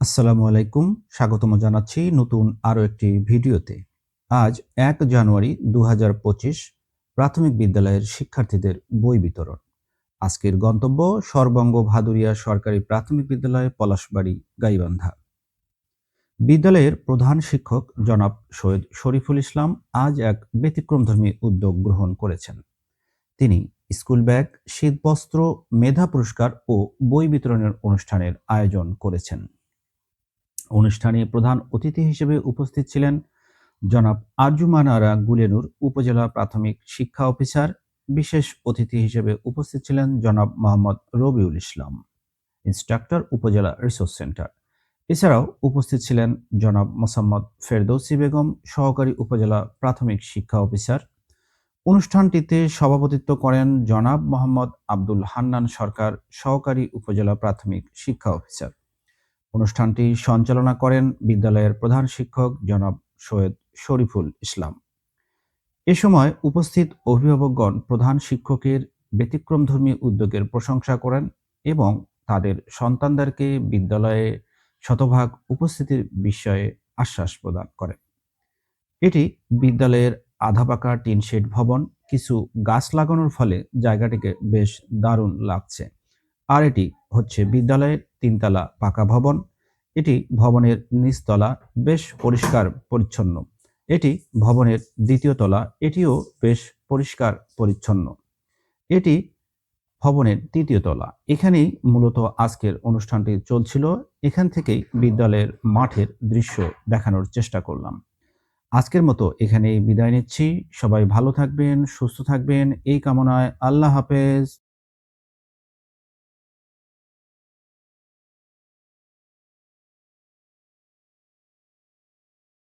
আসসালামু আলাইকুম। স্বাগতম জানাচ্ছি নতুন আরো একটি ভিডিওতে। আজ ১ জানুয়ারি ২০২৫ প্রাথমিক বিদ্যালয়ের শিক্ষার্থীদের বই বিতরণ। আজকের গন্তব্য সরবঙ্গ ভাদুরিয়া সরকারি প্রাথমিক বিদ্যালয় পলাশবাড়ি গাইবান্ধা। বিদ্যালয়ের প্রধান শিক্ষক জনাব সৈয়দ শরীফুল ইসলাম আজ এক ব্যতিক্রমধর্মী উদ্যোগ গ্রহণ করেছেন। তিনি স্কুল ব্যাগ, শীতবস্ত্র, মেধা পুরস্কার ও বই বিতরণের অনুষ্ঠানের আয়োজন করেছেন। অনুষ্ঠানে প্রধান অতিথি হিসেবে উপস্থিত ছিলেন জনাব আরজুমান আরা গুলেনুর, উপজেলা প্রাথমিক শিক্ষা অফিসার। বিশেষ অতিথি হিসেবে উপস্থিত ছিলেন জনাব মোহাম্মদ রবিউল ইসলাম, ইন্সট্রাক্টর, উপজেলা রিসোর্স সেন্টার। এছাড়াও উপস্থিত ছিলেন জনাব মোসাম্মদ ফেরদৌসী বেগম, সহকারী উপজেলা প্রাথমিক শিক্ষা অফিসার। অনুষ্ঠানটিতে সভাপতিত্ব করেন জনাব মোহাম্মদ আব্দুল হান্নান সরকার, সহকারী উপজেলা প্রাথমিক শিক্ষা অফিসার। অনুষ্ঠানটি সঞ্চালনা করেন বিদ্যালয়ের প্রধান শিক্ষক জনাব সৈয়দ শরীফুল ইসলাম। এ সময় উপস্থিত অভিভাবকগণ প্রধান শিক্ষকের ব্যতিক্রমধর্মী উদ্যোগের প্রশংসা করেন এবং তাদের সন্তানদেরকে বিদ্যালয়ে শতভাগ উপস্থিতির বিষয়ে আশ্বাস প্রদান করেন। এটি বিদ্যালয়ের আধাপাকা টিন শেড ভবন। কিছু গাছ লাগানোর ফলে জায়গাটিকে বেশ দারুণ লাগছে। আর এটি হচ্ছে বিদ্যালয়ের ৩ তলা পাকা ভবন। এটি ভবনের নিচতলা বেশ পরিষ্কার পরিচ্ছন্ন। এটি ভবনের ২য় তলা, এটিও বেশ পরিষ্কার পরিচ্ছন্ন। এটি ভবনের ৩য় তলা। এখানেই মূলত আজকের অনুষ্ঠানটি চলছিল। এখান থেকেই বিদ্যালয়ের মাঠের দৃশ্য দেখানোর চেষ্টা করলাম। আজকের মতো এখানেই বিদায় নিচ্ছি। সবাই ভালো থাকবেন, সুস্থ থাকবেন এই কামনায়। আল্লাহ হাফেজ।